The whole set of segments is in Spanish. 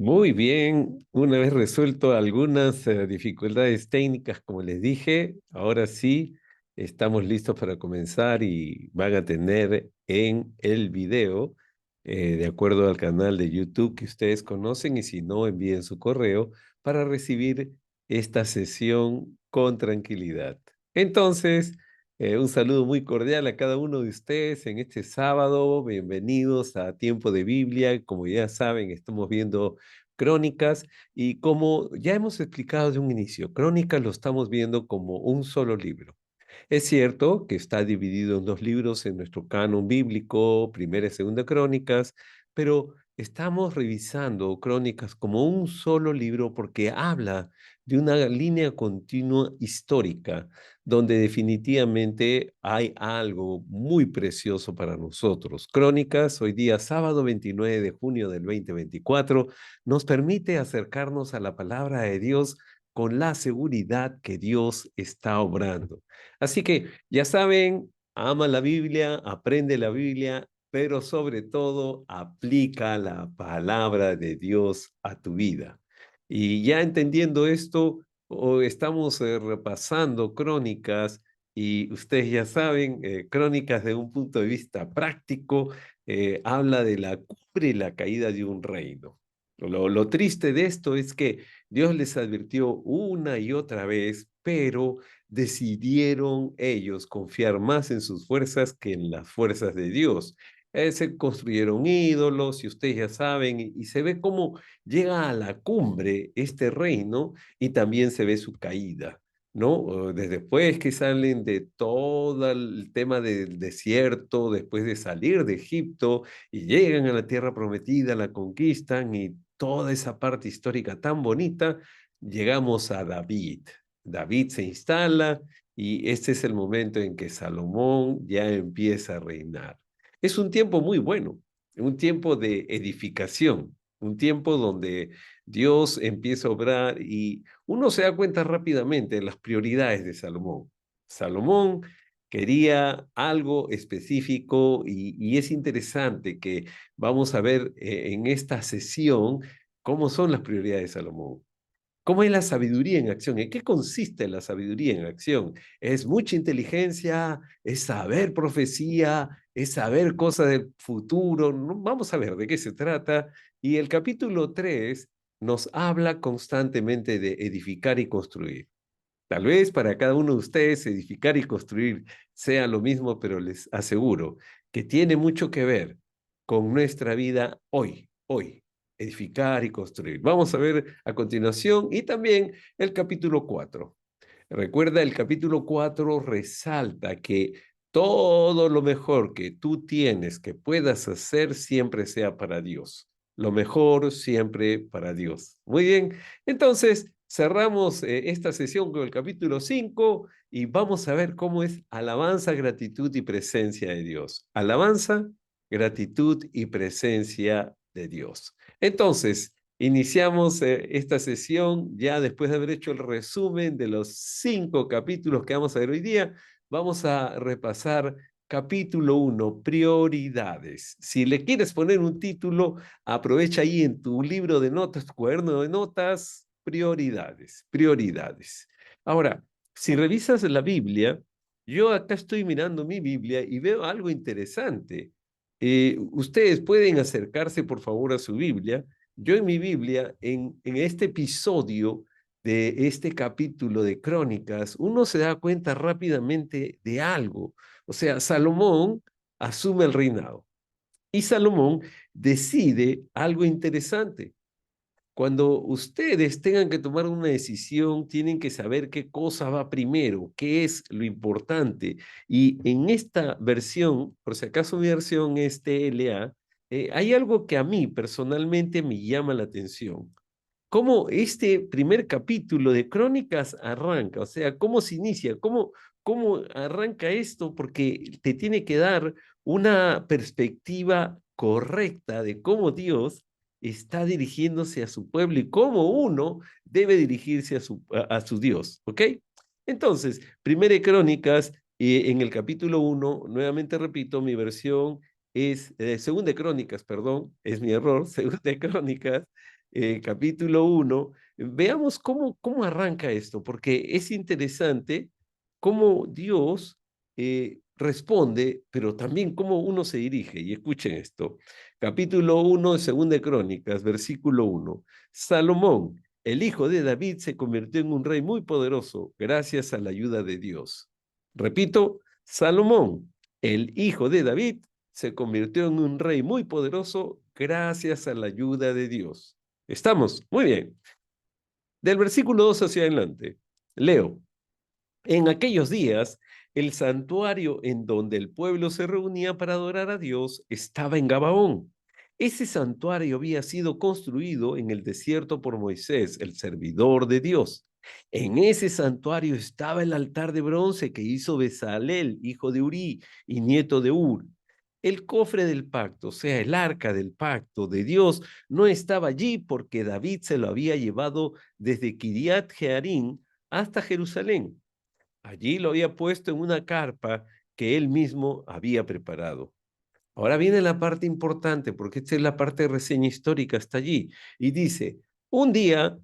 Muy bien, una vez resuelto algunas dificultades técnicas, como les dije, ahora sí estamos listos para comenzar y van a tener en el video, de acuerdo al canal de YouTube que ustedes conocen, y si no, envíen su correo para recibir esta sesión con tranquilidad. Entonces, un saludo muy cordial a cada uno de ustedes en este sábado. Bienvenidos a Tiempo de Biblia. Como ya saben, estamos viendo Crónicas, y como ya hemos explicado de un inicio, Crónicas lo estamos viendo como un solo libro. Es cierto que está dividido en dos libros en nuestro canon bíblico, Primera y Segunda Crónicas, pero estamos revisando Crónicas como un solo libro porque habla de una línea continua histórica, donde definitivamente hay algo muy precioso para nosotros. Crónicas, hoy día sábado 29 de junio del 2024, nos permite acercarnos a la palabra de Dios con la seguridad que Dios está obrando. Así que ya saben, ama la Biblia, aprende la Biblia, pero sobre todo aplica la palabra de Dios a tu vida. Y ya entendiendo esto, estamos repasando Crónicas, y ustedes ya saben, Crónicas de un punto de vista práctico, habla de la cumbre y la caída de un reino. Lo triste de esto es que Dios les advirtió una y otra vez, pero decidieron ellos confiar más en sus fuerzas que en las fuerzas de Dios. Se construyeron ídolos, y ustedes ya saben, y se ve cómo llega a la cumbre este reino, y también se ve su caída, ¿no? Desde después que salen de todo el tema del desierto, después de salir de Egipto, y llegan a la tierra prometida, la conquistan, y toda esa parte histórica tan bonita, llegamos a David. David se instala, y este es el momento en que Salomón ya empieza a reinar. Es un tiempo muy bueno, un tiempo de edificación, un tiempo donde Dios empieza a obrar, y uno se da cuenta rápidamente de las prioridades de Salomón. Salomón quería algo específico, y es interesante que vamos a ver en esta sesión cómo son las prioridades de Salomón. ¿Cómo es la sabiduría en acción? ¿En qué consiste la sabiduría en acción? ¿Es mucha inteligencia? ¿Es saber profecía? ¿Es saber cosas del futuro? Vamos a ver de qué se trata. Y el capítulo 3 nos habla constantemente de edificar y construir. Tal vez para cada uno de ustedes edificar y construir sea lo mismo, pero les aseguro que tiene mucho que ver con nuestra vida hoy, edificar y construir. Vamos a ver a continuación, y también el capítulo 4. Recuerda, el capítulo 4 resalta que todo lo mejor que tú tienes, que puedas hacer, siempre sea para Dios. Lo mejor siempre para Dios. Muy bien, entonces cerramos esta sesión con el capítulo 5, y vamos a ver cómo es alabanza, gratitud y presencia de Dios. Alabanza, gratitud y presencia de Dios. Entonces, iniciamos esta sesión ya después de haber hecho el resumen de los 5 capítulos que vamos a ver hoy día. Vamos a repasar capítulo 1, prioridades. Si le quieres poner un título, aprovecha ahí en tu libro de notas, tu cuaderno de notas, prioridades, prioridades. Ahora, si revisas la Biblia, yo acá estoy mirando mi Biblia y veo algo interesante. Ustedes pueden acercarse, por favor, a su Biblia. Yo en mi Biblia, en este episodio de este capítulo de Crónicas, uno se da cuenta rápidamente de algo. O sea, Salomón asume el reinado, y Salomón decide algo interesante. Cuando ustedes tengan que tomar una decisión, tienen que saber qué cosa va primero, qué es lo importante. Y en esta versión, por si acaso mi versión es TLA, hay algo que a mí personalmente me llama la atención. Cómo este primer capítulo de Crónicas arranca, o sea, cómo se inicia, cómo arranca esto, porque te tiene que dar una perspectiva correcta de cómo Dios está dirigiéndose a su pueblo, y cómo uno debe dirigirse a su Dios, ¿ok? Entonces, Primera de Crónicas, en el capítulo 1, nuevamente repito, mi versión es, Segunda de Crónicas, perdón, es mi error, Segunda de Crónicas, capítulo 1, veamos cómo arranca esto, porque es interesante cómo Dios responde, pero también cómo uno se dirige. Y escuchen esto, capítulo 1 de Segunda de Crónicas, versículo 1. Salomón, el hijo de David, se convirtió en un rey muy poderoso gracias a la ayuda de Dios. Repito, Salomón, el hijo de David, se convirtió en un rey muy poderoso gracias a la ayuda de Dios. ¿Estamos? Muy bien. Del versículo 2 hacia adelante, leo. En aquellos días, el santuario en donde el pueblo se reunía para adorar a Dios estaba en Gabaón. Ese santuario había sido construido en el desierto por Moisés, el servidor de Dios. En ese santuario estaba el altar de bronce que hizo Bezalel, hijo de Urí y nieto de Ur. El cofre del pacto, o sea, el arca del pacto de Dios, no estaba allí porque David se lo había llevado desde Kiriat Jearim hasta Jerusalén. Allí lo había puesto en una carpa que él mismo había preparado. Ahora viene la parte importante, porque esta es la parte de reseña histórica, está allí. Y dice, un día,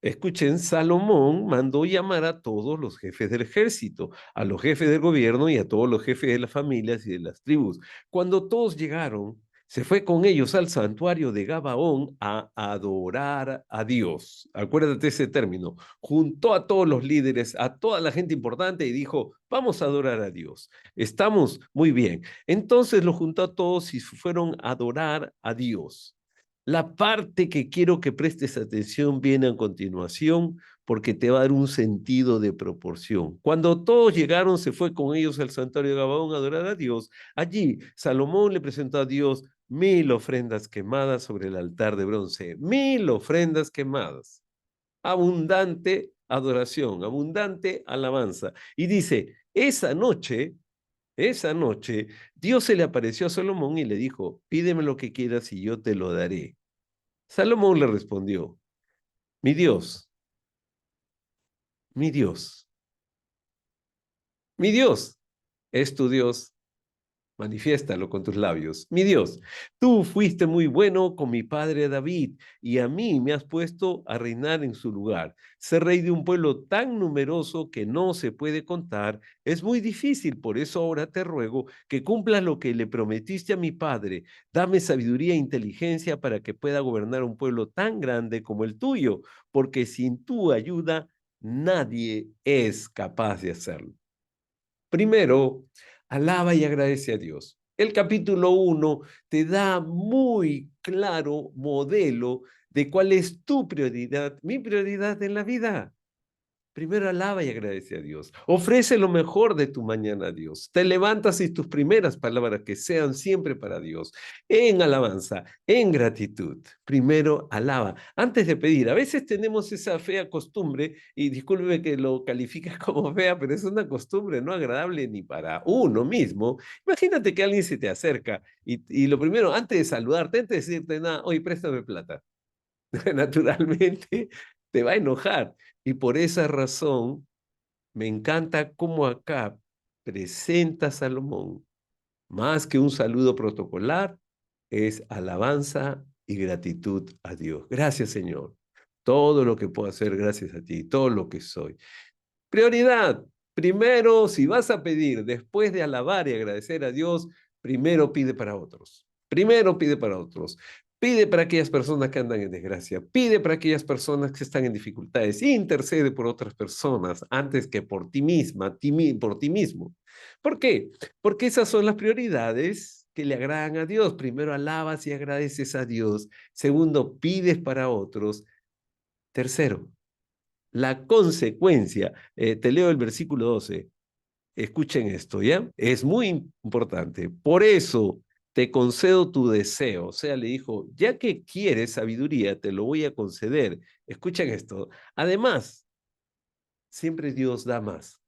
escuchen, Salomón mandó llamar a todos los jefes del ejército, a los jefes del gobierno y a todos los jefes de las familias y de las tribus. Cuando todos llegaron, se fue con ellos al santuario de Gabaón a adorar a Dios. Acuérdate ese término. Juntó a todos los líderes, a toda la gente importante y dijo, vamos a adorar a Dios. Estamos muy bien. Entonces los juntó a todos y fueron a adorar a Dios. La parte que quiero que prestes atención viene a continuación porque te va a dar un sentido de proporción. Cuando todos llegaron, se fue con ellos al santuario de Gabaón a adorar a Dios. Allí, Salomón le presentó a Dios 1000 ofrendas quemadas sobre el altar de bronce. 1000 ofrendas quemadas. Abundante adoración, abundante alabanza. Y dice, esa noche, Dios se le apareció a Salomón y le dijo, pídeme lo que quieras y yo te lo daré. Salomón le respondió, mi Dios, mi Dios, mi Dios es tu Dios. Manifiéstalo con tus labios. Mi Dios, tú fuiste muy bueno con mi padre David y a mí me has puesto a reinar en su lugar. Ser rey de un pueblo tan numeroso que no se puede contar es muy difícil. Por eso ahora te ruego que cumplas lo que le prometiste a mi padre. Dame sabiduría e inteligencia para que pueda gobernar un pueblo tan grande como el tuyo, porque sin tu ayuda nadie es capaz de hacerlo. Primero, alaba y agradece a Dios. El capítulo 1 te da muy claro modelo de cuál es tu prioridad, mi prioridad en la vida. Primero alaba y agradece a Dios. Ofrece lo mejor de tu mañana a Dios. Te levantas y tus primeras palabras que sean siempre para Dios. En alabanza, en gratitud. Primero alaba. Antes de pedir, a veces tenemos esa fea costumbre, y discúlpeme que lo califiques como fea, pero es una costumbre no agradable ni para uno mismo. Imagínate que alguien se te acerca y lo primero, antes de saludarte, antes de decirte nada, oye, préstame plata. Naturalmente te va a enojar. Y por esa razón, me encanta cómo acá presenta Salomón, más que un saludo protocolar, es alabanza y gratitud a Dios. Gracias, Señor. Todo lo que puedo hacer gracias a ti, todo lo que soy. Prioridad. Primero, si vas a pedir, después de alabar y agradecer a Dios, primero pide para otros. Primero pide para otros. Pide para aquellas personas que andan en desgracia. Pide para aquellas personas que están en dificultades. Intercede por otras personas antes que por ti misma, por ti mismo. ¿Por qué? Porque esas son las prioridades que le agradan a Dios. Primero alabas y agradeces a Dios. Segundo, pides para otros. Tercero, la consecuencia. Te leo el versículo 12. Escuchen esto, ¿ya? Es muy importante. Por eso te concedo tu deseo. O sea, le dijo, ya que quieres sabiduría, te lo voy a conceder. Escuchen esto. Además, siempre Dios da más.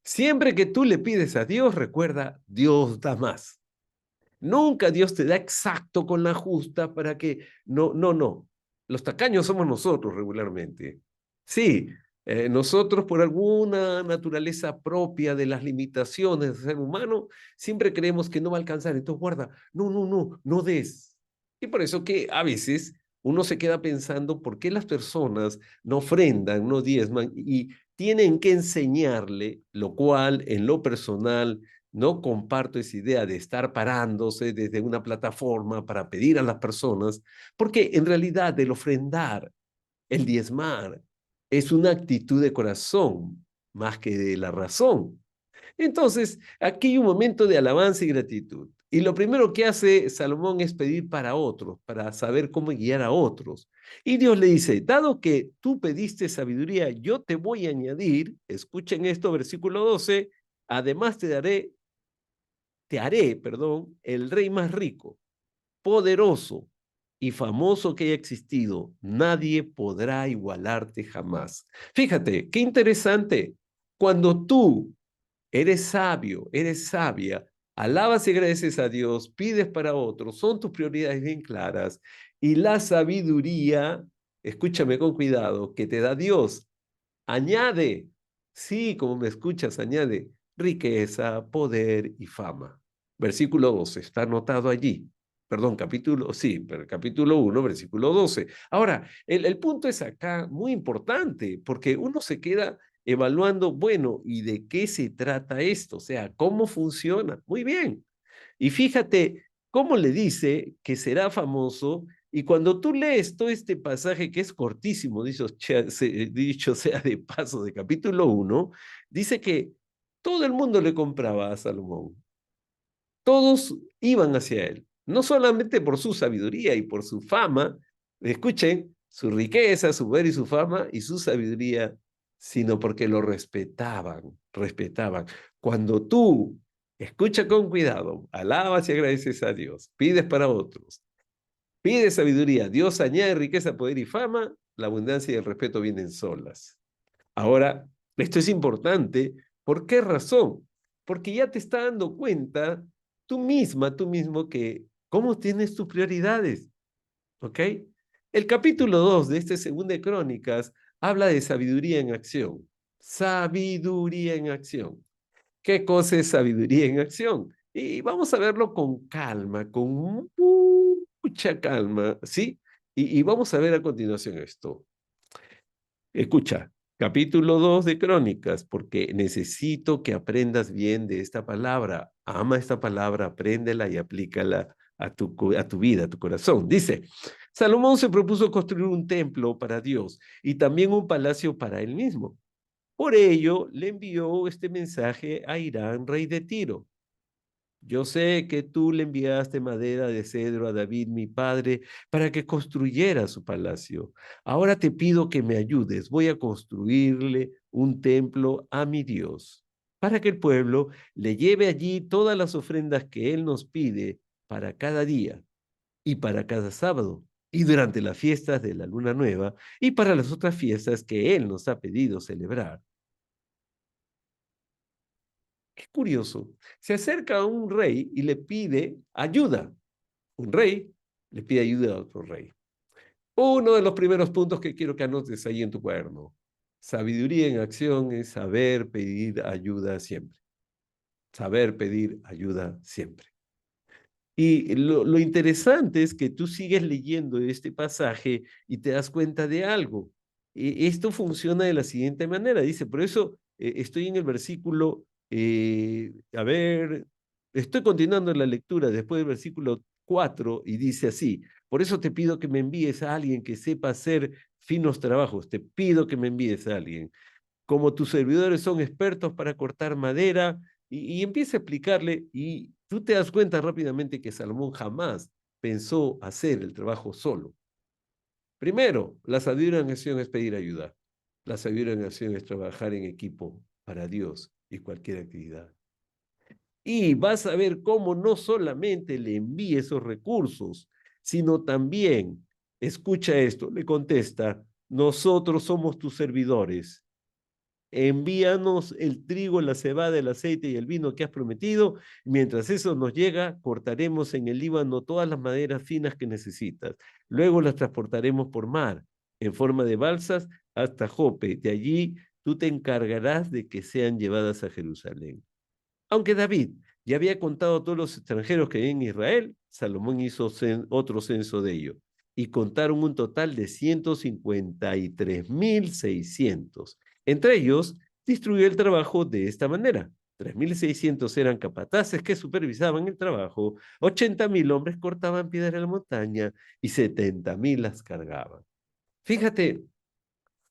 Siempre que tú le pides a Dios, recuerda, Dios da más. Nunca Dios te da exacto con la justa para que... No, no, no. Los tacaños somos nosotros regularmente. Sí, nosotros por alguna naturaleza propia de las limitaciones del ser humano, siempre creemos que no va a alcanzar. Entonces guarda, no, no, no, no des. Y por eso que a veces uno se queda pensando por qué las personas no ofrendan, no diezman, y tienen que enseñarle, lo cual en lo personal no comparto esa idea de estar parándose desde una plataforma para pedir a las personas, porque en realidad el ofrendar, el diezmar, es una actitud de corazón más que de la razón. Entonces, aquí hay un momento de alabanza y gratitud. Y lo primero que hace Salomón es pedir para otros, para saber cómo guiar a otros. Y Dios le dice, dado que tú pediste sabiduría, yo te voy a añadir, escuchen esto, versículo 12, además te haré, perdón, el rey más rico, poderoso y famoso que haya existido. Nadie podrá igualarte jamás. Fíjate, qué interesante. Cuando tú eres sabio, eres sabia, alabas y agradeces a Dios, pides para otros, son tus prioridades bien claras. Y la sabiduría, escúchame con cuidado, que te da Dios, añade, sí, como me escuchas, añade riqueza, poder y fama. Versículo 12, está anotado allí. Perdón, capítulo, sí, pero capítulo 1, versículo 12. Ahora, el punto es acá muy importante, porque uno se queda evaluando, bueno, ¿y de qué se trata esto? O sea, ¿cómo funciona? Muy bien. Y fíjate cómo le dice que será famoso, y cuando tú lees todo este pasaje que es cortísimo, dicho sea de paso, de capítulo 1, dice que todo el mundo le compraba a Salomón. Todos iban hacia él, no solamente por su sabiduría y por su fama, escuchen, su riqueza, su poder y su fama y su sabiduría, sino porque lo respetaban, respetaban. Cuando tú escucha con cuidado, alabas y agradeces a Dios, pides para otros, pides sabiduría, Dios añade riqueza, poder y fama, la abundancia y el respeto vienen solas. Ahora, esto es importante. ¿Por qué razón? Porque ya te está dando cuenta tú misma, tú mismo, que cómo tienes tus prioridades, ¿ok? El capítulo 2 de este segundo de Crónicas habla de sabiduría en acción. Sabiduría en acción. ¿Qué cosa es sabiduría en acción? Y vamos a verlo con calma, con mucha calma, ¿sí? Y vamos a ver a continuación esto. Escucha, capítulo 2 de Crónicas, porque necesito que aprendas bien de esta palabra. Ama esta palabra, apréndela y aplícala a tu vida, a tu corazón. Dice, Salomón se propuso construir un templo para Dios y también un palacio para él mismo. Por ello, le envió este mensaje a Irán, rey de Tiro. Yo sé que tú le enviaste madera de cedro a David, mi padre, para que construyera su palacio. Ahora te pido que me ayudes. Voy a construirle un templo a mi Dios, para que el pueblo le lleve allí todas las ofrendas que él nos pide para cada día y para cada sábado, y durante las fiestas de la luna nueva, y para las otras fiestas que él nos ha pedido celebrar. Qué curioso. Se acerca a un rey y le pide ayuda. Un rey le pide ayuda a otro rey. Uno de los primeros puntos que quiero que anotes ahí en tu cuaderno. Sabiduría en acción es saber pedir ayuda siempre. Saber pedir ayuda siempre. Y lo interesante es que tú sigues leyendo este pasaje y te das cuenta de algo. Esto funciona de la siguiente manera. Dice, por eso estoy en el versículo, a ver, estoy continuando la lectura después del versículo 4 y dice así, por eso te pido que me envíes a alguien que sepa hacer finos trabajos, te pido que me envíes a alguien como tus servidores son expertos para cortar madera, y empieza a explicarle, y tú te das cuenta rápidamente que Salomón jamás pensó hacer el trabajo solo. Primero, la sabiduría en acción es pedir ayuda. La sabiduría en acción es trabajar en equipo para Dios y cualquier actividad. Y vas a ver cómo no solamente le envía esos recursos, sino también, escucha esto, le contesta, nosotros somos tus servidores, envíanos el trigo, la cebada, el aceite y el vino que has prometido. Mientras eso nos llega, cortaremos en el Líbano todas las maderas finas que necesitas. Luego las transportaremos por mar, en forma de balsas, hasta Jope. De allí tú te encargarás de que sean llevadas a Jerusalén. Aunque David ya había contado a todos los extranjeros que hay en Israel, Salomón hizo otro censo de ellos. y contaron un total de 153.600. Entre ellos, distribuyó el trabajo de esta manera. 3.600 eran capataces que supervisaban el trabajo, 80.000 hombres cortaban piedras en la montaña y 70.000 las cargaban. Fíjate,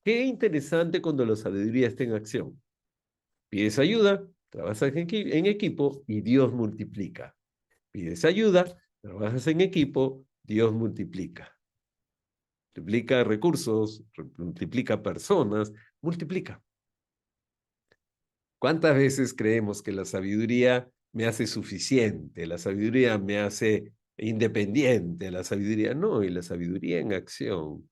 qué interesante cuando la sabiduría está en acción. Pides ayuda, trabajas en equipo y Dios multiplica. Pides ayuda, trabajas en equipo, Dios multiplica. Multiplica recursos, multiplica personas, multiplica. ¿Cuántas veces creemos que la sabiduría me hace suficiente, la sabiduría me hace independiente, la sabiduría no, y la sabiduría en acción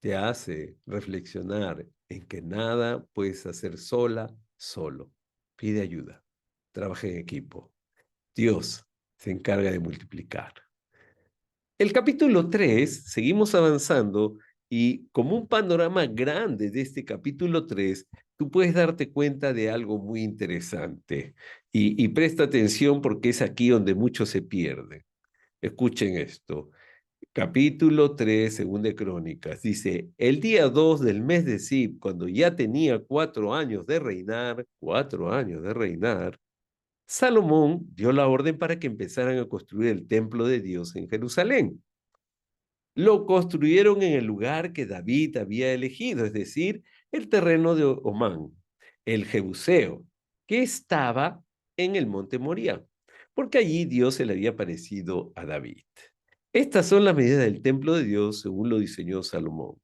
te hace reflexionar en que nada puedes hacer sola, solo. Pide ayuda, trabaja en equipo. Dios se encarga de multiplicar. El capítulo 3, seguimos avanzando y como un panorama grande de este capítulo 3, tú puedes darte cuenta de algo muy interesante y presta atención porque es aquí donde mucho se pierde. Escuchen esto. Capítulo 3, segunda de Crónicas, dice, el día 2 del mes de Sib, cuando ya tenía 4 años de reinar, 4 años de reinar, Salomón dio la orden para que empezaran a construir el templo de Dios en Jerusalén. Lo construyeron en el lugar que David había elegido, es decir, el terreno de Omán, el Jebuseo, que estaba en el monte Moría, porque allí Dios se le había parecido a David. Estas son las medidas del templo de Dios según lo diseñó Salomón.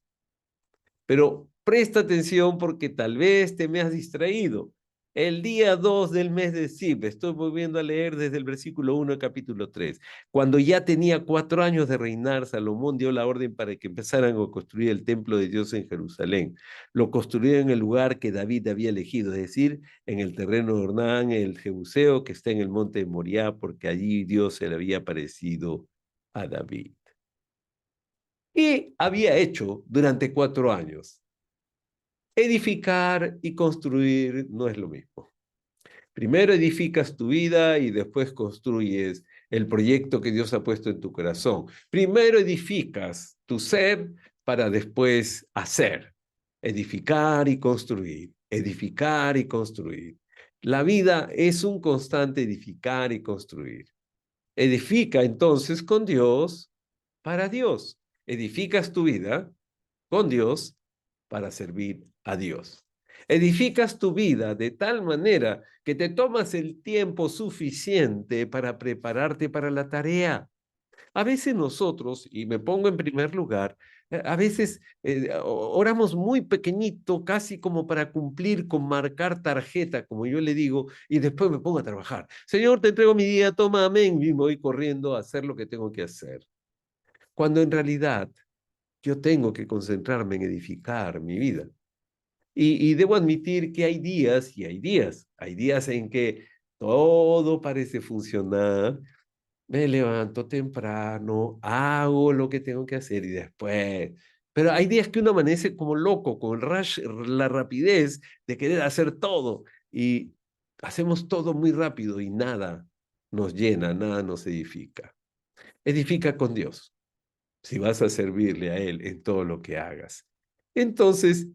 Pero presta atención porque tal vez te me has distraído. El día 2 del mes de Sib, estoy volviendo a leer desde el versículo 1 al capítulo 3. Cuando ya tenía 4 años de reinar, Salomón dio la orden para que empezaran a construir el templo de Dios en Jerusalén. Lo construyeron en el lugar que David había elegido, es decir, en el terreno de Ornán, el Jebuseo, que está en el monte de Moriah, porque allí Dios se le había aparecido a David. Y había hecho durante 4 años. Edificar y construir no es lo mismo. Primero edificas tu vida y después construyes el proyecto que Dios ha puesto en tu corazón. Primero edificas tu ser para después hacer. Edificar y construir. Edificar y construir. La vida es un constante edificar y construir. Edifica entonces con Dios para Dios. Edificas tu vida con Dios para servir a Dios. Edificas tu vida de tal manera que te tomas el tiempo suficiente para prepararte para la tarea. A veces nosotros, y me pongo en primer lugar, a veces oramos muy pequeñito, casi como para cumplir con marcar tarjeta, como yo le digo, y después me pongo a trabajar. Señor, te entrego mi día, toma, amén, y voy corriendo a hacer lo que tengo que hacer. Cuando en realidad yo tengo que concentrarme en edificar mi vida. Y debo admitir que hay días y hay días. Hay días en que todo parece funcionar. Me levanto temprano, hago lo que tengo que hacer y después. Pero hay días que uno amanece como loco, con el rush, la rapidez de querer hacer todo. Y hacemos todo muy rápido y nada nos llena, nada nos edifica. Edifica con Dios si vas a servirle a Él en todo lo que hagas. Entonces,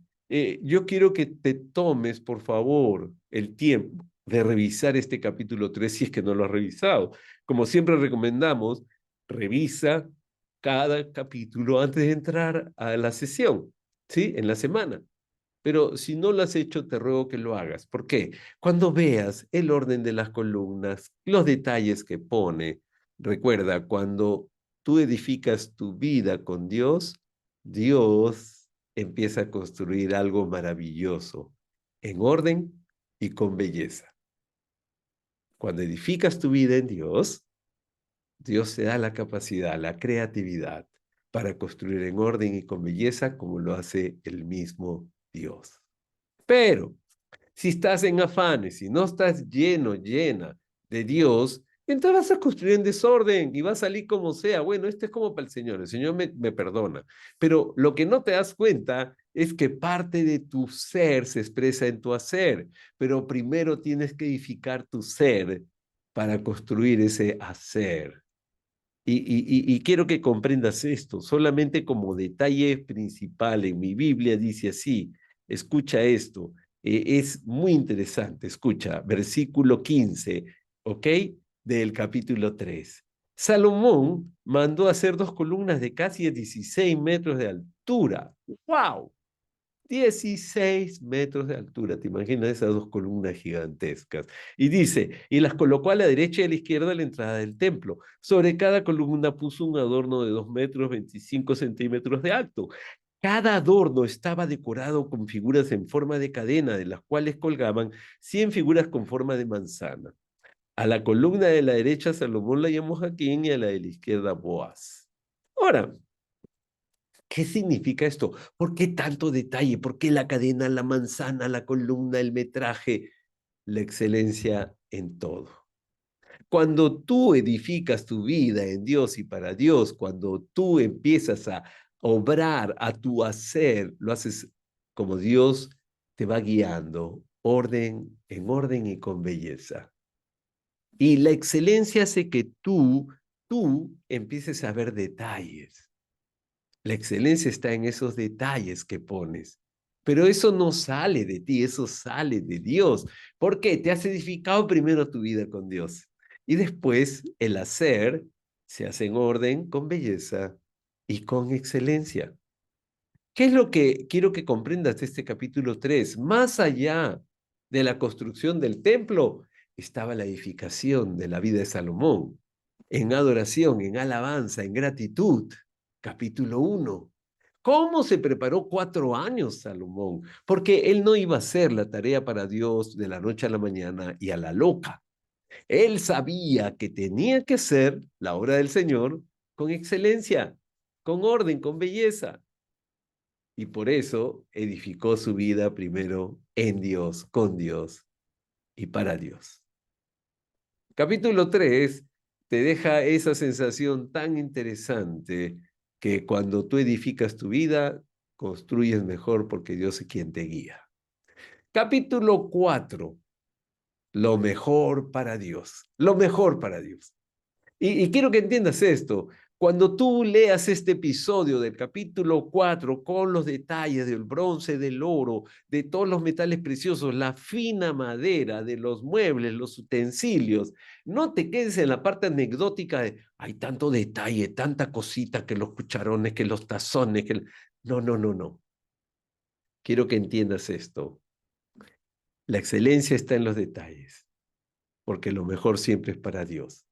yo quiero que te tomes, por favor, el tiempo de revisar este capítulo 3 si es que no lo has revisado. Como siempre recomendamos, revisa cada capítulo antes de entrar a la sesión, ¿sí? En la semana. Pero si no lo has hecho, te ruego que lo hagas. ¿Por qué? Cuando veas el orden de las columnas, los detalles que pone, recuerda, cuando tú edificas tu vida con Dios, Dios empieza a construir algo maravilloso, en orden y con belleza. Cuando edificas tu vida en Dios, Dios te da la capacidad, la creatividad para construir en orden y con belleza como lo hace el mismo Dios. Pero si estás en afanes, si no estás lleno, llena de Dios, entonces vas a construir en desorden y va a salir como sea. Bueno, esto es como para el Señor me perdona. Pero lo que no te das cuenta es que parte de tu ser se expresa en tu hacer, pero primero tienes que edificar tu ser para construir ese hacer. Y quiero que comprendas esto, solamente como detalle principal en mi Biblia dice así, escucha esto, es muy interesante, escucha, versículo 15, ¿ok? Del capítulo 3. Salomón mandó hacer 2 columnas de casi 16 metros de altura. ¡Wow! 16 metros de altura, ¿te imaginas esas 2 columnas gigantescas? Y dice, y las colocó a la derecha y a la izquierda de la entrada del templo. Sobre cada columna puso un adorno de 2 metros 25 centímetros de alto. Cada adorno estaba decorado con figuras en forma de cadena, de las cuales colgaban 100 figuras con forma de manzana. A la columna de la derecha Salomón la llamó Jaquín y a la de la izquierda Boaz. Ahora, ¿qué significa esto? ¿Por qué tanto detalle? ¿Por qué la cadena, la manzana, la columna, el metraje? La excelencia en todo. Cuando tú edificas tu vida en Dios y para Dios, cuando tú empiezas a obrar, a tu hacer, lo haces como Dios te va guiando, en orden y con belleza. Y la excelencia hace que tú empieces a ver detalles. La excelencia está en esos detalles que pones. Pero eso no sale de ti, eso sale de Dios. ¿Por qué? Te has edificado primero tu vida con Dios. Y después el hacer se hace en orden, con belleza y con excelencia. ¿Qué es lo que quiero que comprendas de este capítulo 3? Más allá de la construcción del templo, estaba la edificación de la vida de Salomón, en adoración, en alabanza, en gratitud. Capítulo 1. ¿Cómo se preparó 4 años Salomón? Porque él no iba a hacer la tarea para Dios de la noche a la mañana y a la loca. Él sabía que tenía que hacer la obra del Señor con excelencia, con orden, con belleza. Y por eso edificó su vida primero en Dios, con Dios y para Dios. Capítulo 3 te deja esa sensación tan interesante que cuando tú edificas tu vida, construyes mejor porque Dios es quien te guía. Capítulo 4, lo mejor para Dios, lo mejor para Dios. Y quiero que entiendas esto. Cuando tú leas este episodio del capítulo 4 con los detalles del bronce, del oro, de todos los metales preciosos, la fina madera de los muebles, los utensilios, no te quedes en la parte anecdótica de, hay tanto detalle, tanta cosita, que los cucharones, que los tazones, que... No, no, no, no. Quiero que entiendas esto. La excelencia está en los detalles, porque lo mejor siempre es para Dios.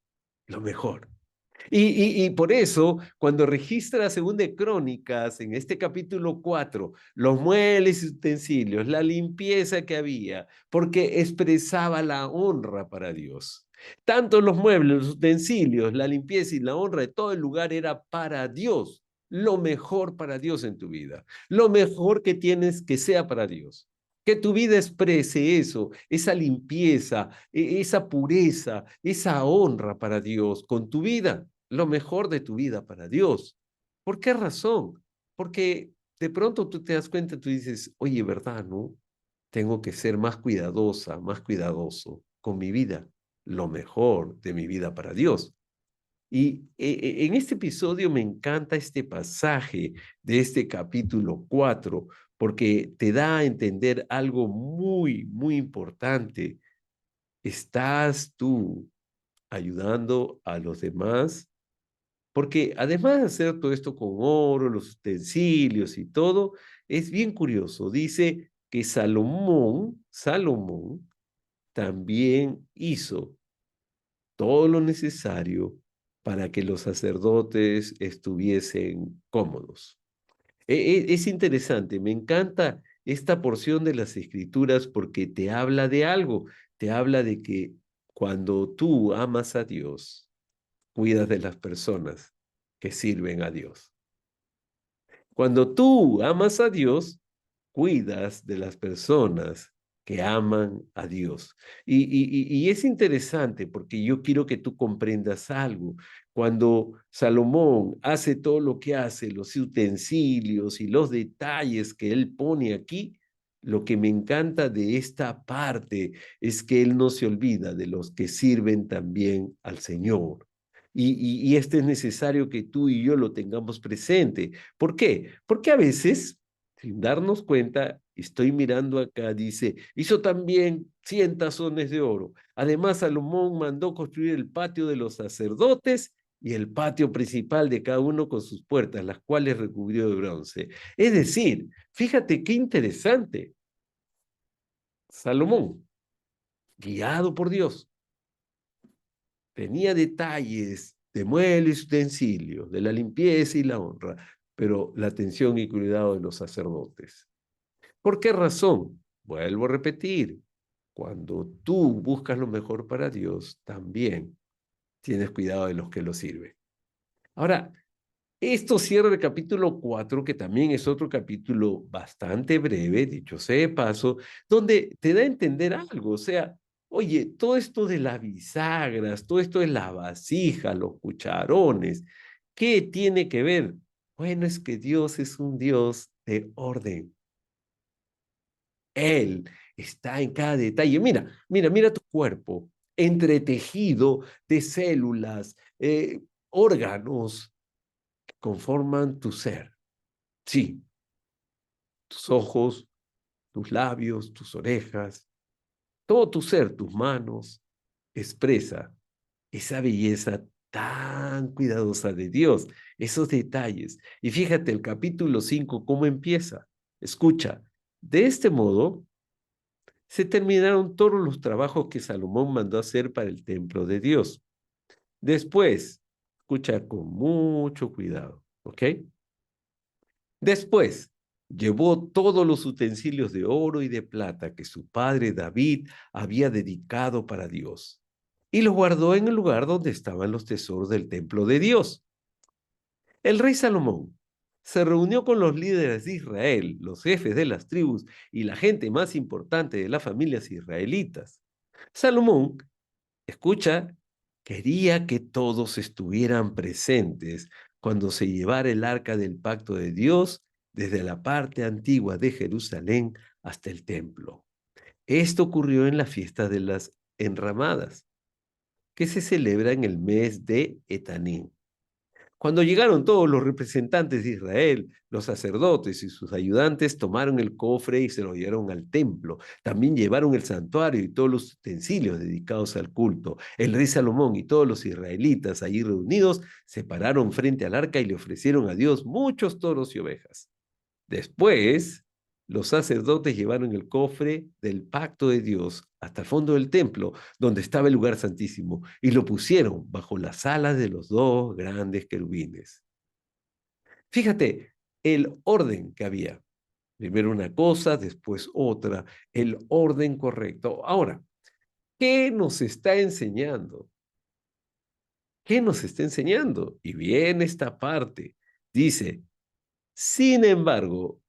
Lo mejor. Y por eso, cuando registra Segunda de Crónicas, en este capítulo 4, los muebles y utensilios, la limpieza que había, porque expresaba la honra para Dios. Tanto los muebles, los utensilios, la limpieza y la honra de todo el lugar era para Dios. Lo mejor para Dios en tu vida. Lo mejor que tienes que sea para Dios. Que tu vida exprese eso, esa limpieza, esa pureza, esa honra para Dios con tu vida, lo mejor de tu vida para Dios. ¿Por qué razón? Porque de pronto tú te das cuenta, tú dices, oye, ¿verdad, no? Tengo que ser más cuidadosa, más cuidadoso con mi vida, lo mejor de mi vida para Dios. Y en este episodio me encanta este pasaje de este capítulo 4 porque te da a entender algo muy, muy importante. ¿Estás tú ayudando a los demás? Porque además de hacer todo esto con oro, los utensilios y todo, es bien curioso. Dice que Salomón también hizo todo lo necesario para que los sacerdotes estuviesen cómodos. Es interesante, me encanta esta porción de las escrituras porque te habla de algo, te habla de que cuando tú amas a Dios, cuidas de las personas que sirven a Dios. Cuando tú amas a Dios, cuidas de las personas que aman a Dios. Y es interesante porque yo quiero que tú comprendas algo. Cuando Salomón hace todo lo que hace, los utensilios y los detalles que él pone aquí, lo que me encanta de esta parte es que él no se olvida de los que sirven también al Señor. y este es necesario que tú y yo lo tengamos presente. ¿Por qué? Porque a veces, sin darnos cuenta, estoy mirando acá, dice, hizo también 100 tazones de oro. Además, Salomón mandó construir el patio de los sacerdotes y el patio principal de cada uno con sus puertas, las cuales recubrió de bronce. Es decir, fíjate qué interesante. Salomón, guiado por Dios, tenía detalles de muebles y utensilios, de la limpieza y la honra, pero la atención y cuidado de los sacerdotes. ¿Por qué razón? Vuelvo a repetir, cuando tú buscas lo mejor para Dios, también tienes cuidado de los que lo sirven. Ahora, esto cierra el capítulo 4, que también es otro capítulo bastante breve, dicho sea de paso, donde te da a entender algo. O sea, oye, todo esto de las bisagras, todo esto de la vasija, los cucharones, ¿qué tiene que ver? Bueno, es que Dios es un Dios de orden. Él está en cada detalle. Mira, mira, mira tu cuerpo, entretejido de células, órganos que conforman tu ser. Sí, tus ojos, tus labios, tus orejas, todo tu ser, tus manos, expresa esa belleza tan cuidadosa de Dios, esos detalles. Y fíjate el capítulo 5, cómo empieza. Escucha, de este modo se terminaron todos los trabajos que Salomón mandó hacer para el templo de Dios. Después, escucha con mucho cuidado, ¿ok? Después, llevó todos los utensilios de oro y de plata que su padre David había dedicado para Dios y los guardó en el lugar donde estaban los tesoros del templo de Dios. El rey Salomón se reunió con los líderes de Israel, los jefes de las tribus y la gente más importante de las familias israelitas. Salomón, escucha, quería que todos estuvieran presentes cuando se llevara el arca del pacto de Dios desde la parte antigua de Jerusalén hasta el templo. Esto ocurrió en la fiesta de las enramadas, que se celebra en el mes de Etanín. Cuando llegaron todos los representantes de Israel, los sacerdotes y sus ayudantes tomaron el cofre y se lo llevaron al templo. También llevaron el santuario y todos los utensilios dedicados al culto. El rey Salomón y todos los israelitas allí reunidos se pararon frente al arca y le ofrecieron a Dios muchos toros y ovejas. Después, los sacerdotes llevaron el cofre del pacto de Dios hasta el fondo del templo, donde estaba el lugar santísimo, y lo pusieron bajo las alas de los dos grandes querubines. Fíjate el orden que había. Primero una cosa, después otra, el orden correcto. Ahora, ¿qué nos está enseñando? ¿Qué nos está enseñando? Y viene esta parte. Dice, sin embargo,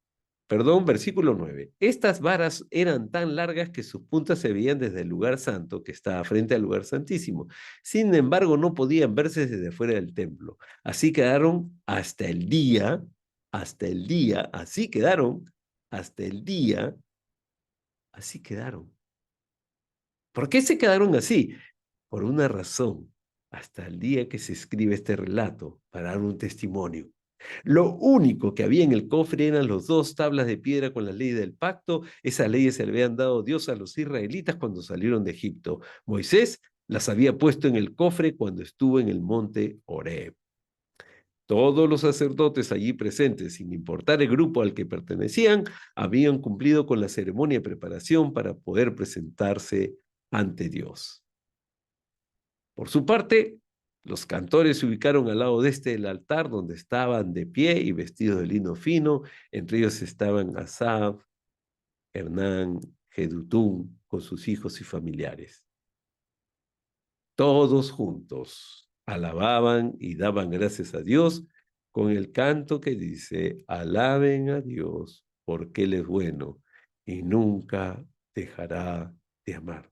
perdón, versículo 9. Estas varas eran tan largas que sus puntas se veían desde el lugar santo, que estaba frente al lugar santísimo. Sin embargo, no podían verse desde fuera del templo. Así quedaron hasta el día, así quedaron, hasta el día, así quedaron. ¿Por qué se quedaron así? Por una razón, hasta el día que se escribe este relato, para dar un testimonio. Lo único que había en el cofre eran los dos tablas de piedra con las leyes del pacto. Esas leyes se le habían dado Dios a los israelitas cuando salieron de Egipto. Moisés las había puesto en el cofre cuando estuvo en el monte Horeb. Todos los sacerdotes allí presentes, sin importar el grupo al que pertenecían, habían cumplido con la ceremonia de preparación para poder presentarse ante Dios. Por su parte, los cantores se ubicaron al lado de este del altar, donde estaban de pie y vestidos de lino fino. Entre ellos estaban Asaf, Hernán, Jedutún, con sus hijos y familiares. Todos juntos alababan y daban gracias a Dios con el canto que dice, alaben a Dios porque Él es bueno y nunca dejará de amar.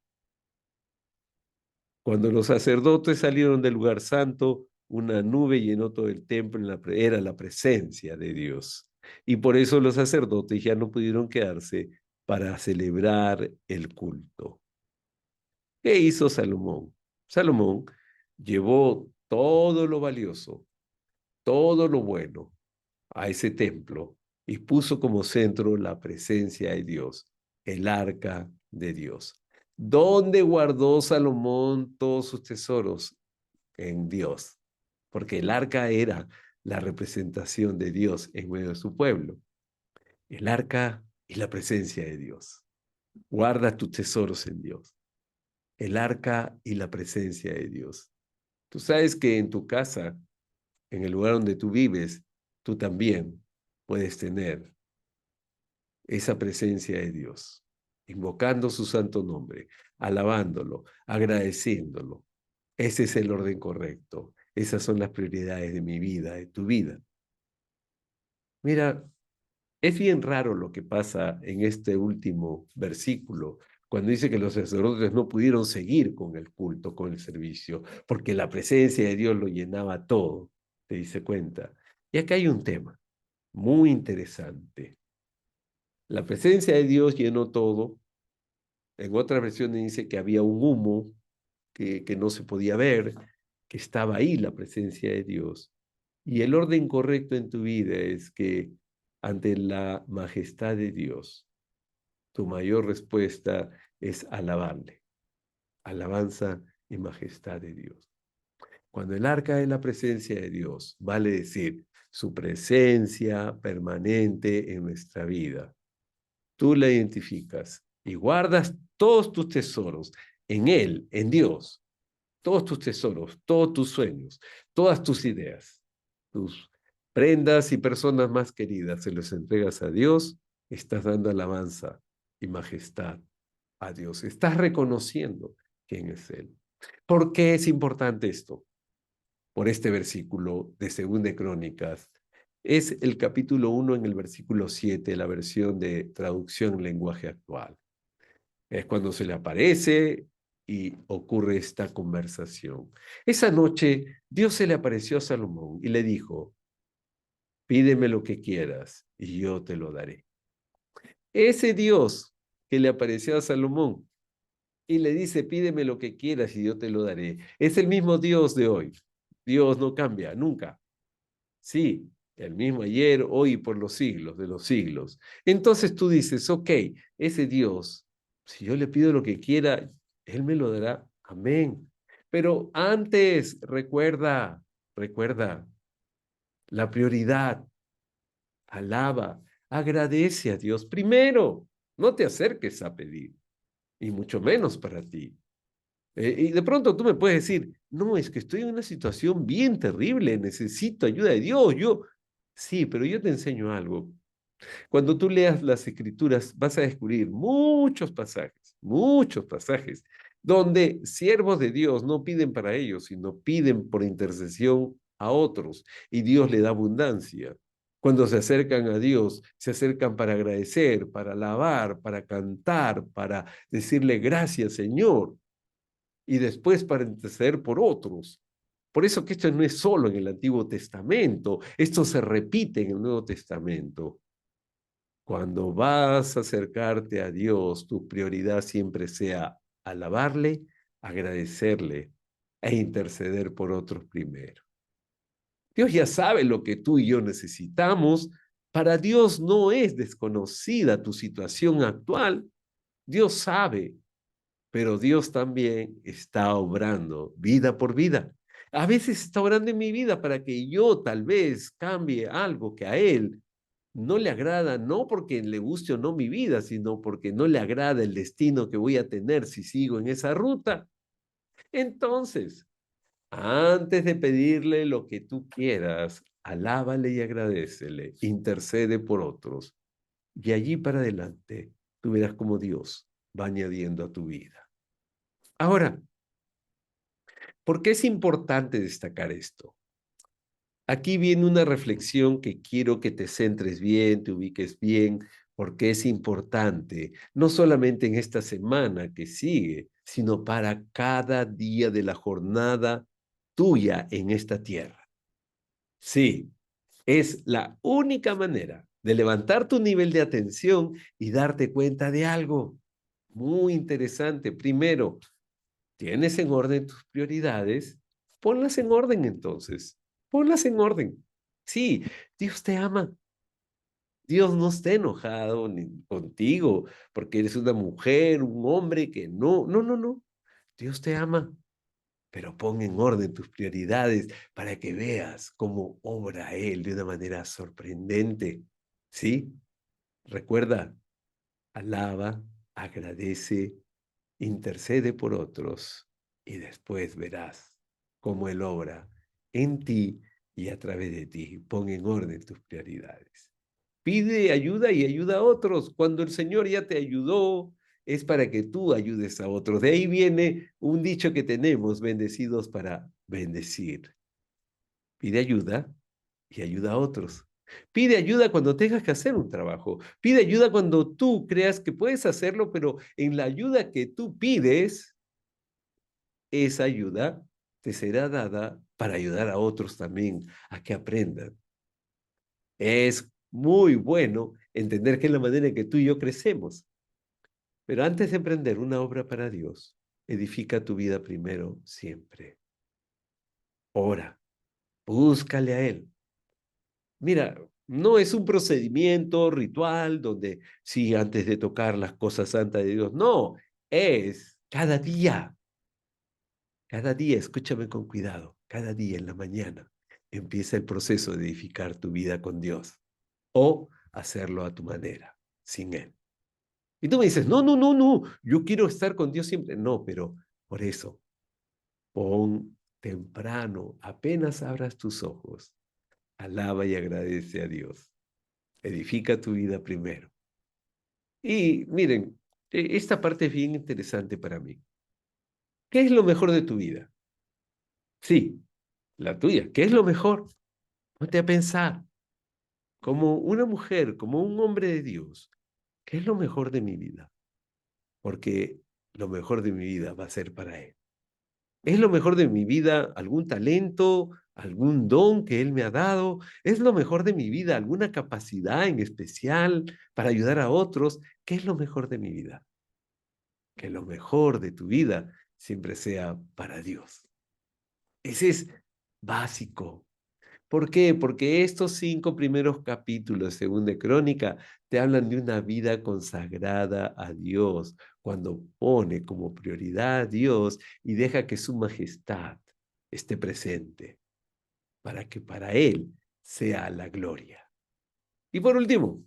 Cuando los sacerdotes salieron del lugar santo, una nube llenó todo el templo, era la presencia de Dios. Y por eso los sacerdotes ya no pudieron quedarse para celebrar el culto. ¿Qué hizo Salomón? Salomón llevó todo lo valioso, todo lo bueno a ese templo y puso como centro la presencia de Dios, el arca de Dios. ¿Dónde guardó Salomón todos sus tesoros? En Dios, porque el arca era la representación de Dios en medio de su pueblo. El arca y la presencia de Dios. Guarda tus tesoros en Dios. El arca y la presencia de Dios. Tú sabes que en tu casa, en el lugar donde tú vives, tú también puedes tener esa presencia de Dios, invocando su santo nombre, alabándolo, agradeciéndolo. Ese es el orden correcto. Esas son las prioridades de mi vida, de tu vida. Mira, es bien raro lo que pasa en este último versículo, cuando dice que los sacerdotes no pudieron seguir con el culto, con el servicio, porque la presencia de Dios lo llenaba todo. ¿Te dice cuenta? Y acá hay un tema muy interesante. La presencia de Dios llenó todo. En otras versiones dice que había un humo que no se podía ver, que estaba ahí la presencia de Dios. Y el orden correcto en tu vida es que ante la majestad de Dios, tu mayor respuesta es alabarle. Alabanza y majestad de Dios. Cuando el arca es la presencia de Dios, vale decir, su presencia permanente en nuestra vida. Tú la identificas y guardas todos tus tesoros en Él, en Dios, todos tus tesoros, todos tus sueños, todas tus ideas, tus prendas y personas más queridas, se los entregas a Dios, estás dando alabanza y majestad a Dios. Estás reconociendo quién es Él. ¿Por qué es importante esto? Por este versículo de Segunda de Crónicas. Es el capítulo 1 en el versículo 7, la versión de traducción en lenguaje actual. Es cuando se le aparece y ocurre esta conversación. Esa noche Dios se le apareció a Salomón y le dijo, pídeme lo que quieras y yo te lo daré. Ese Dios que le apareció a Salomón y le dice, pídeme lo que quieras y yo te lo daré, es el mismo Dios de hoy. Dios no cambia nunca. Sí, el mismo ayer, hoy y por los siglos de los siglos. Entonces tú dices, ok, ese Dios, si yo le pido lo que quiera, Él me lo dará. Amén. Pero antes, recuerda, la prioridad, alaba, agradece a Dios. Primero, no te acerques a pedir, y mucho menos para ti. Y de pronto tú me puedes decir, no, es que estoy en una situación bien terrible, necesito ayuda de Dios. Sí, pero yo te enseño algo. Cuando tú leas las escrituras, vas a descubrir muchos pasajes, donde siervos de Dios no piden para ellos, sino piden por intercesión a otros, y Dios le da abundancia. Cuando se acercan a Dios, se acercan para agradecer, para alabar, para cantar, para decirle gracias, Señor, y después para interceder por otros. Por eso que esto no es solo en el Antiguo Testamento, esto se repite en el Nuevo Testamento. Cuando vas a acercarte a Dios, tu prioridad siempre sea alabarle, agradecerle e interceder por otros primero. Dios ya sabe lo que tú y yo necesitamos. Para Dios no es desconocida tu situación actual. Dios sabe, pero Dios también está obrando vida por vida. A veces está obrando en mi vida para que yo tal vez cambie algo que a Él no le agrada, no porque le guste o no mi vida, sino porque no le agrada el destino que voy a tener si sigo en esa ruta. Entonces, antes de pedirle lo que tú quieras, alábale y agradécele, intercede por otros. Y allí para adelante, tú verás cómo Dios va añadiendo a tu vida. Ahora, ¿por qué es importante destacar esto? Aquí viene una reflexión que quiero que te centres bien, te ubiques bien, porque es importante, no solamente en esta semana que sigue, sino para cada día de la jornada tuya en esta tierra. Sí, es la única manera de levantar tu nivel de atención y darte cuenta de algo muy interesante. Primero, ¿tienes en orden tus prioridades? ponlas en orden entonces. Ponlas en orden. Sí, Dios te ama. Dios no está enojado ni contigo porque eres una mujer, un hombre que no. No, no, no. Dios te ama. Pero pon en orden tus prioridades para que veas cómo obra Él de una manera sorprendente. ¿Sí? Recuerda, alaba, agradece, intercede por otros y después verás cómo Él obra en ti y a través de ti. Pon en orden tus prioridades. Pide ayuda y ayuda a otros. Cuando el Señor ya te ayudó, es para que tú ayudes a otros. De ahí viene un dicho que tenemos, bendecidos para bendecir. Pide ayuda y ayuda a otros. Pide ayuda cuando tengas que hacer un trabajo. Pide ayuda cuando tú creas que puedes hacerlo, pero en la ayuda que tú pides, esa ayuda te será dada para ayudar a otros también a que aprendan. Es muy bueno entender que es la manera en que tú y yo crecemos. Pero antes de emprender una obra para Dios, edifica tu vida primero siempre. Ora, búscale a Él. Mira, no es un procedimiento ritual donde sí, antes de tocar las cosas santas de Dios, no, es cada día, escúchame con cuidado, cada día en la mañana empieza el proceso de edificar tu vida con Dios o hacerlo a tu manera, sin Él. Y tú me dices, no, no, no, no, yo quiero estar con Dios siempre. No, pero por eso, pon temprano, apenas abras tus ojos, alaba y agradece a Dios. Edifica tu vida primero. Y miren, esta parte es bien interesante para mí. ¿Qué es lo mejor de tu vida? Sí, la tuya. ¿Qué es lo mejor? Ponte a pensar, como una mujer, como un hombre de Dios, ¿qué es lo mejor de mi vida? Porque lo mejor de mi vida va a ser para Él. ¿Es lo mejor de mi vida algún talento, algún don que Él me ha dado? ¿Es lo mejor de mi vida alguna capacidad en especial para ayudar a otros? ¿Qué es lo mejor de mi vida? Que lo mejor de tu vida siempre sea para Dios. Ese es básico. ¿Por qué? Porque estos 5 primeros capítulos, según de Crónica, te hablan de una vida consagrada a Dios, cuando pone como prioridad a Dios y deja que su majestad esté presente, para que para Él sea la gloria. Y por último,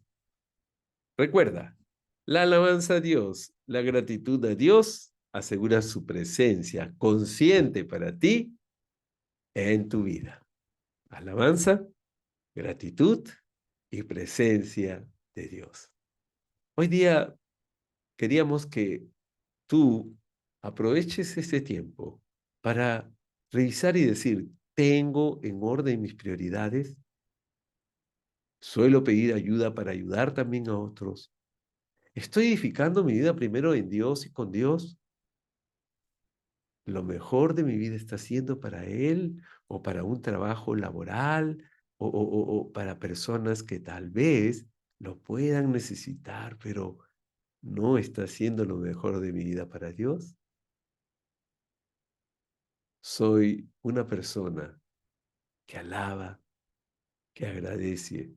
recuerda, la alabanza a Dios, la gratitud a Dios asegura su presencia consciente para ti en tu vida. Alabanza, gratitud y presencia de Dios. Hoy día queríamos que tú aproveches este tiempo para revisar y decir, ¿tengo en orden mis prioridades? ¿Suelo pedir ayuda para ayudar también a otros? ¿Estoy edificando mi vida primero en Dios y con Dios? ¿Lo mejor de mi vida está siendo para Él o para un trabajo laboral o para personas que tal vez lo puedan necesitar, pero no está siendo lo mejor de mi vida para Dios? Soy una persona que alaba, que agradece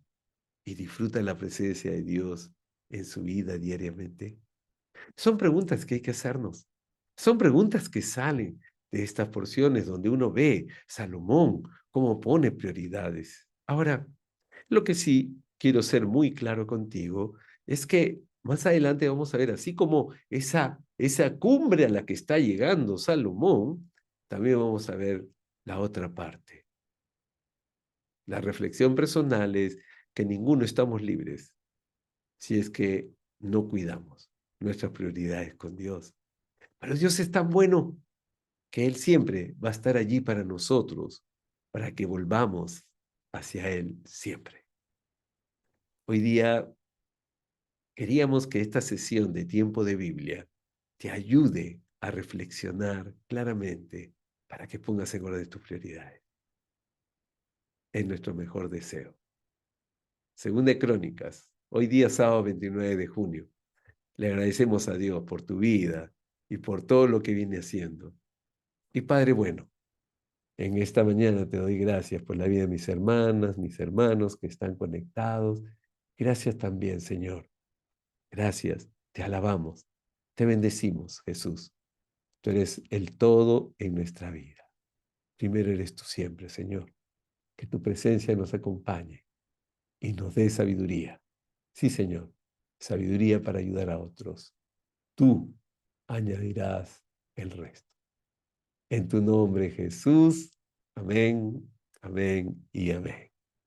y disfruta la presencia de Dios en su vida diariamente. Son preguntas que hay que hacernos. Son preguntas que salen de estas porciones donde uno ve Salomón cómo pone prioridades. Ahora, lo que sí quiero ser muy claro contigo es que más adelante vamos a ver, así como esa cumbre a la que está llegando Salomón, también vamos a ver la otra parte. La reflexión personal es que ninguno estamos libres si es que no cuidamos nuestras prioridades con Dios. Pero Dios es tan bueno que Él siempre va a estar allí para nosotros, para que volvamos hacia Él siempre. Hoy día queríamos que esta sesión de tiempo de Biblia te ayude a reflexionar claramente para que pongas en orden tus prioridades. Es nuestro mejor deseo. Según de Crónicas, hoy día sábado 29 de junio, le agradecemos a Dios por tu vida y por todo lo que viene haciendo. Y Padre bueno, En esta mañana te doy gracias por la vida de mis hermanas, mis hermanos que están conectados. Gracias también, Señor. Gracias. Te alabamos. Te bendecimos, Jesús. Tú eres el todo en nuestra vida. Primero eres tú siempre, Señor. Que tu presencia nos acompañe y nos dé sabiduría. Sí, Señor. Sabiduría para ayudar a otros. Tú añadirás el resto. En tu nombre, Jesús. Amén, amén y amén.